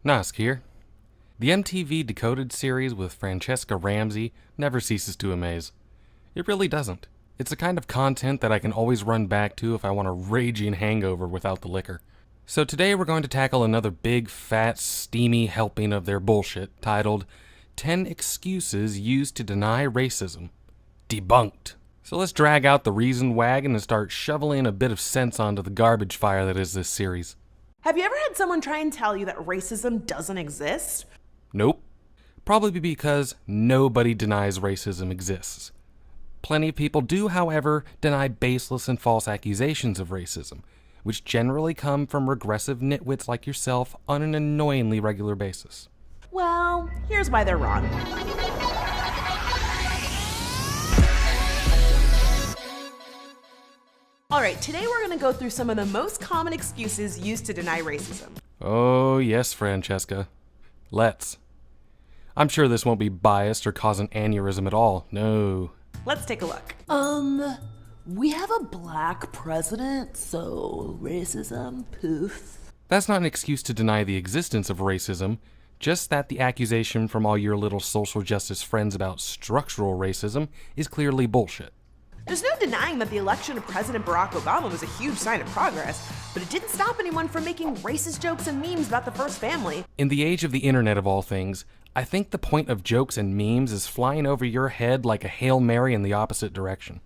Nask here. The MTV Decoded series with Francesca Ramsey never ceases to amaze. It really doesn't. It's the kind of content that I can always run back to if I want a raging hangover without the liquor. So today we're going to tackle another big, fat, steamy helping of their bullshit titled 10 Excuses Used to Deny Racism. Debunked. So let's drag out the reason wagon and start shoveling a bit of sense onto the garbage fire that is this series. Have you ever had someone try and tell you that racism doesn't exist? Nope. Probably because nobody denies racism exists. Plenty of people do, however, deny baseless and false accusations of racism, which generally come from regressive nitwits like yourself on an annoyingly regular basis. Well, here's why they're wrong. Alright, today we're going to go through some of the most common excuses used to deny racism. Oh yes, Francesca. Let's. I'm sure this won't be biased or cause an aneurysm at all. No. Let's take a look. We have a black president, so racism, poof. That's not an excuse to deny the existence of racism, just that the accusation from all your little social justice friends about structural racism is clearly bullshit. There's no denying that the election of President Barack Obama was a huge sign of progress, but it didn't stop anyone from making racist jokes and memes about the first family. In the age of the internet of all things, I think the point of jokes and memes is flying over your head like a Hail Mary in the opposite direction.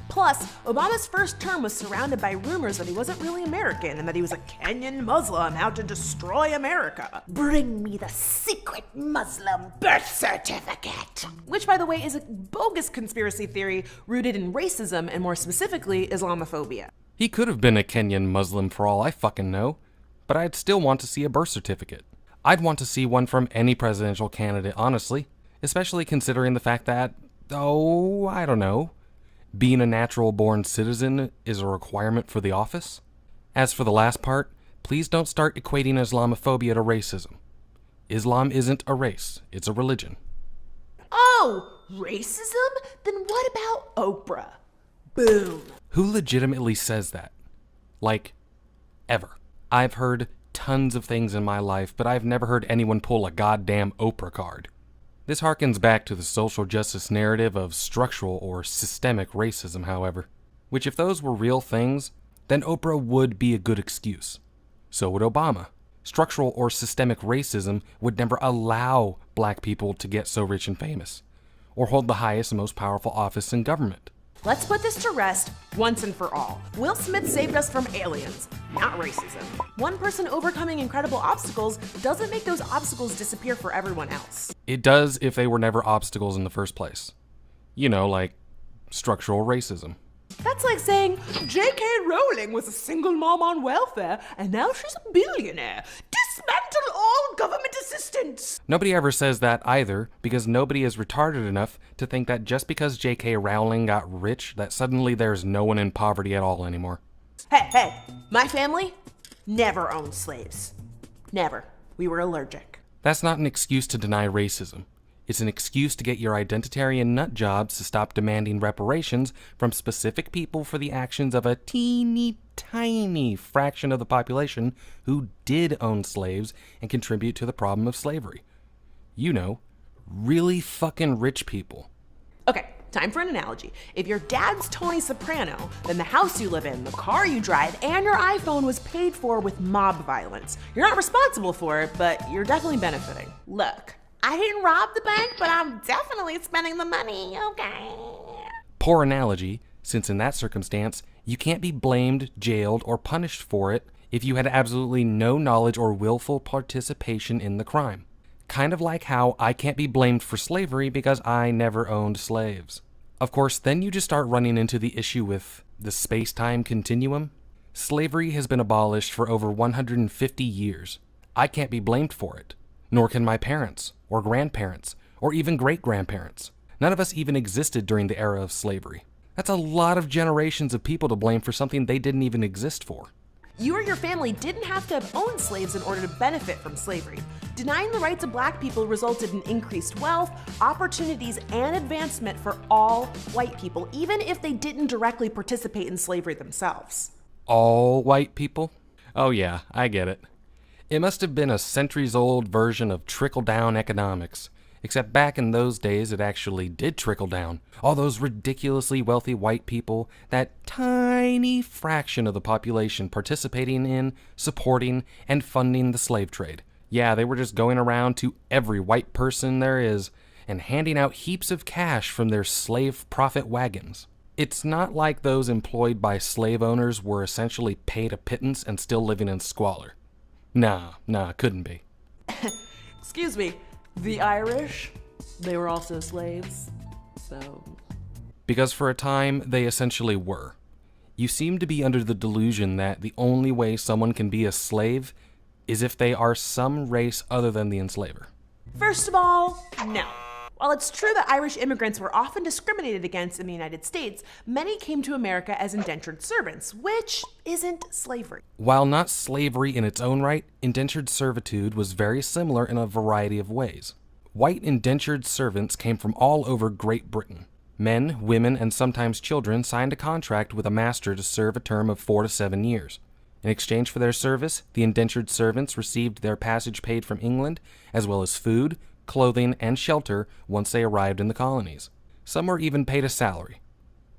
Plus, Obama's first term was surrounded by rumors that he wasn't really American and that he was a Kenyan Muslim out to destroy America. Bring me the secret Muslim birth certificate. Which, by the way, is a bogus conspiracy theory rooted in racism and more specifically, Islamophobia. He could have been a Kenyan Muslim for all I fucking know, but I'd still want to see a birth certificate. I'd want to see one from any presidential candidate, honestly, especially considering the fact that, I don't know, being a natural-born citizen is a requirement for the office. As for the last part, please don't start equating Islamophobia to racism. Islam isn't a race, it's a religion. Oh, racism? Then what about Oprah? Boom. Who legitimately says that? Like, ever. I've heard tons of things in my life, but I've never heard anyone pull a goddamn Oprah card. This harkens back to the social justice narrative of structural or systemic racism, however, which if those were real things, then Oprah would be a good excuse. So would Obama. Structural or systemic racism would never allow black people to get so rich and famous, or hold the highest and most powerful office in government. Let's put this to rest once and for all. Will Smith saved us from aliens, not racism. One person overcoming incredible obstacles doesn't make those obstacles disappear for everyone else. It does if they were never obstacles in the first place. You know, like structural racism. That's like saying J.K. Rowling was a single mom on welfare and now she's a billionaire. Dismantle all government assistance. Nobody ever says that either, because nobody is retarded enough to think that just because J.K. Rowling got rich, that suddenly there's no one in poverty at all anymore. Hey, my family never owned slaves. Never. We were allergic. That's not an excuse to deny racism. It's an excuse to get your identitarian nut jobs to stop demanding reparations from specific people for the actions of a teeny tiny fraction of the population who did own slaves and contribute to the problem of slavery. You know, really fucking rich people. Okay, time for an analogy. If your dad's Tony Soprano, then the house you live in, the car you drive, and your iPhone was paid for with mob violence. You're not responsible for it, but you're definitely benefiting. Look, I didn't rob the bank, but I'm definitely spending the money, okay? Poor analogy, since in that circumstance, you can't be blamed, jailed, or punished for it if you had absolutely no knowledge or willful participation in the crime. Kind of like how I can't be blamed for slavery because I never owned slaves. Of course, then you just start running into the issue with the space-time continuum. Slavery has been abolished for over 150 years. I can't be blamed for it. Nor can my parents, or grandparents, or even great-grandparents. None of us even existed during the era of slavery. That's a lot of generations of people to blame for something they didn't even exist for. You or your family didn't have to have owned slaves in order to benefit from slavery. Denying the rights of black people resulted in increased wealth, opportunities, and advancement for all white people, even if they didn't directly participate in slavery themselves. All white people? Oh yeah, I get it. It must have been a centuries-old version of trickle-down economics. Except back in those days, it actually did trickle down. All those ridiculously wealthy white people, that tiny fraction of the population participating in, supporting, and funding the slave trade. Yeah, they were just going around to every white person there is and handing out heaps of cash from their slave profit wagons. It's not like those employed by slave owners were essentially paid a pittance and still living in squalor. Nah, couldn't be. Excuse me, the Irish, they were also slaves, so... Because for a time, they essentially were. You seem to be under the delusion that the only way someone can be a slave is if they are some race other than the enslaver. First of all, no. While it's true that Irish immigrants were often discriminated against in the United States, many came to America as indentured servants, which isn't slavery. While not slavery in its own right, indentured servitude was very similar in a variety of ways. White indentured servants came from all over Great Britain. Men, women, and sometimes children signed a contract with a master to serve a term of 4 to 7 years. In exchange for their service, the indentured servants received their passage paid from England, as well as food, clothing, and shelter once they arrived in the colonies. Some were even paid a salary.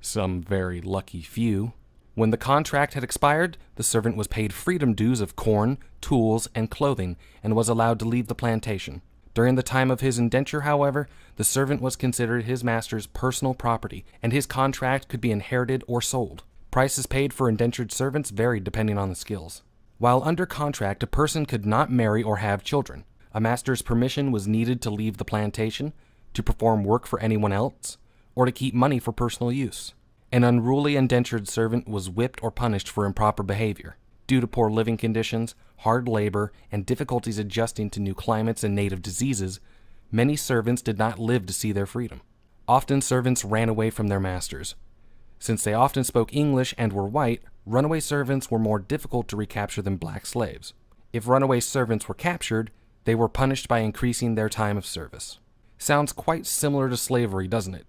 Some very lucky few. When the contract had expired, the servant was paid freedom dues of corn, tools, and clothing, and was allowed to leave the plantation. During the time of his indenture, however, the servant was considered his master's personal property, and his contract could be inherited or sold. Prices paid for indentured servants varied depending on the skills. While under contract, a person could not marry or have children. A master's permission was needed to leave the plantation, to perform work for anyone else, or to keep money for personal use. An unruly indentured servant was whipped or punished for improper behavior. Due to poor living conditions, hard labor, and difficulties adjusting to new climates and native diseases, many servants did not live to see their freedom. Often servants ran away from their masters. Since they often spoke English and were white, runaway servants were more difficult to recapture than black slaves. If runaway servants were captured, they were punished by increasing their time of service. Sounds quite similar to slavery, doesn't it?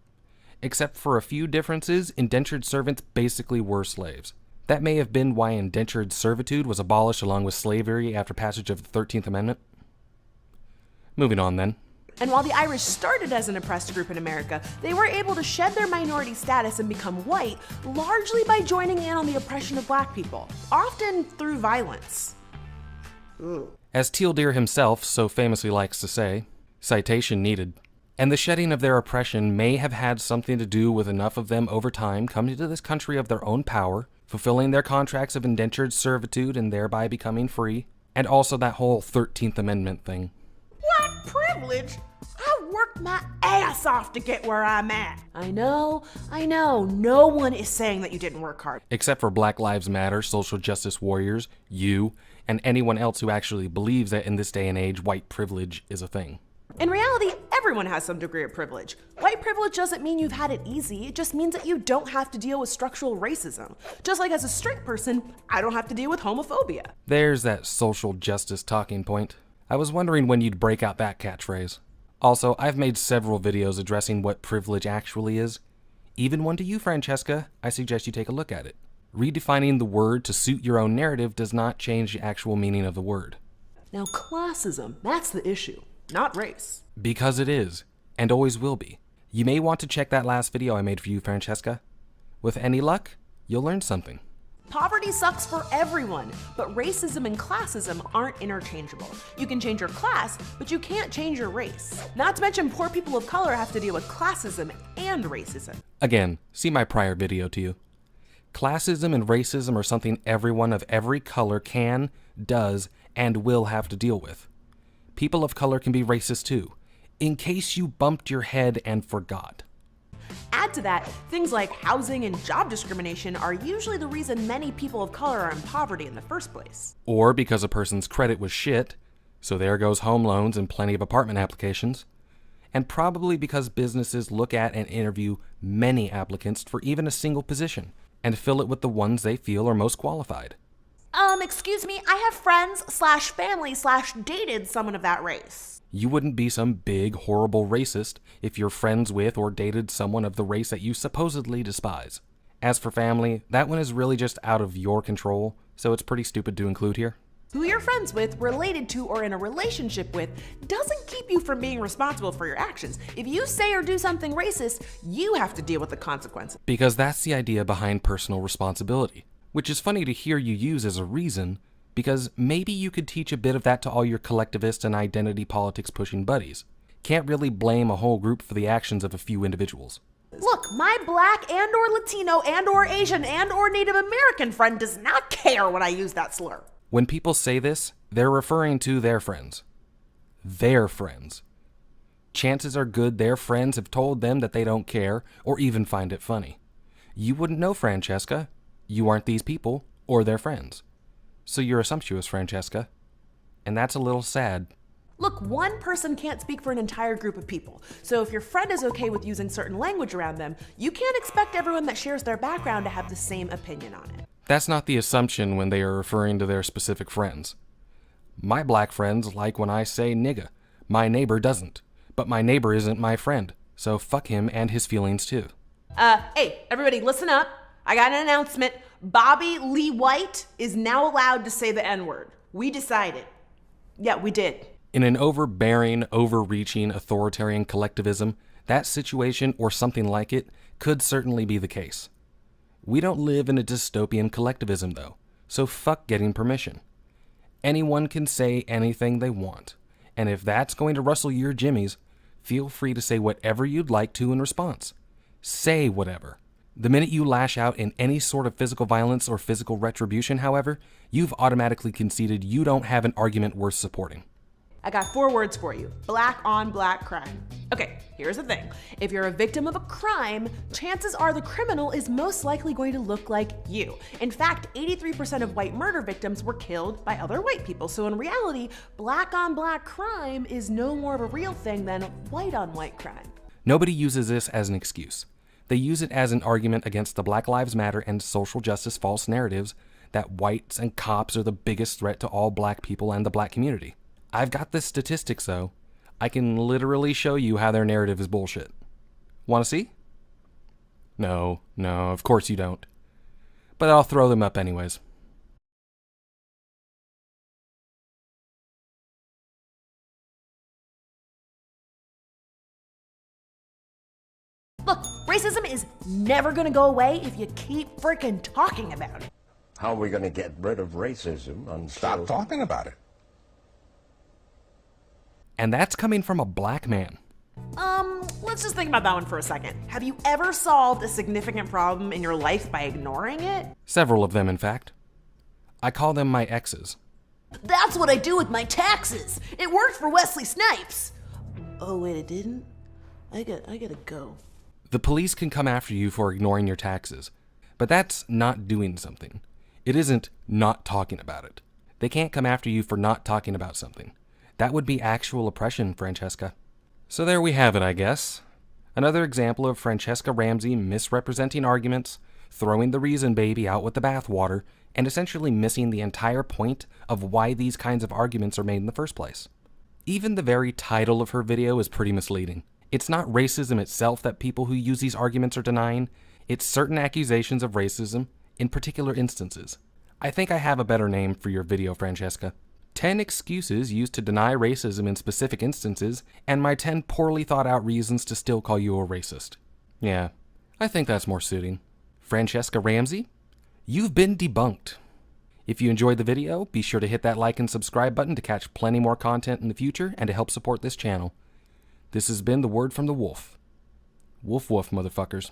Except for a few differences, indentured servants basically were slaves. That may have been why indentured servitude was abolished along with slavery after passage of the 13th Amendment. Moving on then. And while the Irish started as an oppressed group in America, they were able to shed their minority status and become white, largely by joining in on the oppression of black people, often through violence. As Teal Deer himself so famously likes to say, citation needed. And the shedding of their oppression may have had something to do with enough of them over time coming to this country of their own power, fulfilling their contracts of indentured servitude and thereby becoming free, and also that whole 13th Amendment thing. What privilege? I worked my ass off to get where I'm at. I know. No one is saying that you didn't work hard. Except for Black Lives Matter, social justice warriors, you, and anyone else who actually believes that in this day and age, white privilege is a thing. In reality, everyone has some degree of privilege. White privilege doesn't mean you've had it easy. It just means that you don't have to deal with structural racism. Just like as a straight person, I don't have to deal with homophobia. There's that social justice talking point. I was wondering when you'd break out that catchphrase. Also, I've made several videos addressing what privilege actually is. Even one to you, Francesca. I suggest you take a look at it. Redefining the word to suit your own narrative does not change the actual meaning of the word. Now, classism, that's the issue, not race. Because it is, and always will be. You may want to check that last video I made for you, Francesca. With any luck, you'll learn something. Poverty sucks for everyone, but racism and classism aren't interchangeable. You can change your class, but you can't change your race. Not to mention poor people of color have to deal with classism and racism. Again, see my prior video to you. Classism and racism are something everyone of every color can, does, and will have to deal with. People of color can be racist too, in case you bumped your head and forgot. Add to that, things like housing and job discrimination are usually the reason many people of color are in poverty in the first place. Or because a person's credit was shit, so there goes home loans and plenty of apartment applications. And probably because businesses look at and interview many applicants for even a single position, and fill it with the ones they feel are most qualified. Excuse me, I have friends/family/dated someone of that race. You wouldn't be some big, horrible racist if you're friends with or dated someone of the race that you supposedly despise. As for family, that one is really just out of your control, so it's pretty stupid to include here. Who you're friends with, related to, or in a relationship with doesn't keep you from being responsible for your actions. If you say or do something racist, you have to deal with the consequences. Because that's the idea behind personal responsibility, which is funny to hear you use as a reason, because maybe you could teach a bit of that to all your collectivist and identity politics pushing buddies. Can't really blame a whole group for the actions of a few individuals. Look, my black and or Latino and or Asian and or Native American friend does not care when I use that slur. When people say this, they're referring to their friends. Their friends. Chances are good their friends have told them that they don't care or even find it funny. You wouldn't know, Francesca. You aren't these people or their friends. So you're a sumptuous, Francesca. And that's a little sad. Look, one person can't speak for an entire group of people. So if your friend is okay with using certain language around them, you can't expect everyone that shares their background to have the same opinion on it. That's not the assumption when they are referring to their specific friends. My black friends like when I say nigga. My neighbor doesn't. But my neighbor isn't my friend, so fuck him and his feelings too. Hey, everybody listen up. I got an announcement. Bobby Lee White is now allowed to say the N-word. We decided. Yeah, we did. In an overbearing, overreaching authoritarian collectivism, that situation or something like it could certainly be the case. We don't live in a dystopian collectivism though, so fuck getting permission. Anyone can say anything they want, and if that's going to rustle your jimmies, feel free to say whatever you'd like to in response. Say whatever. The minute you lash out in any sort of physical violence or physical retribution, however, you've automatically conceded you don't have an argument worth supporting. I got 4 words for you. Black on black crime. Okay, here's the thing. If you're a victim of a crime, chances are the criminal is most likely going to look like you. In fact, 83% of white murder victims were killed by other white people. So in reality, black on black crime is no more of a real thing than white on white crime. Nobody uses this as an excuse. They use it as an argument against the Black Lives Matter and social justice false narratives that whites and cops are the biggest threat to all black people and the black community. I've got the statistics though. I can literally show you how their narrative is bullshit. Want to see? No, of course you don't. But I'll throw them up anyways. Look, racism is never gonna go away if you keep freaking talking about it. How are we going to get rid of racism until... Stop talking about it. And that's coming from a black man. Let's just think about that one for a second. Have you ever solved a significant problem in your life by ignoring it? Several of them, in fact. I call them my exes. That's what I do with my taxes. It worked for Wesley Snipes. Oh, wait, it didn't? I gotta go. The police can come after you for ignoring your taxes, but that's not doing something. It isn't not talking about it. They can't come after you for not talking about something. That would be actual oppression, Francesca. So there we have it, I guess. Another example of Francesca Ramsey misrepresenting arguments, throwing the reason baby out with the bathwater, and essentially missing the entire point of why these kinds of arguments are made in the first place. Even the very title of her video is pretty misleading. It's not racism itself that people who use these arguments are denying, it's certain accusations of racism in particular instances. I think I have a better name for your video, Francesca. 10 excuses used to deny racism in specific instances, and my 10 poorly thought out reasons to still call you a racist. Yeah, I think that's more suiting. Francesca Ramsey, you've been debunked. If you enjoyed the video, be sure to hit that like and subscribe button to catch plenty more content in the future and to help support this channel. This has been the word from the wolf. Woof woof, motherfuckers.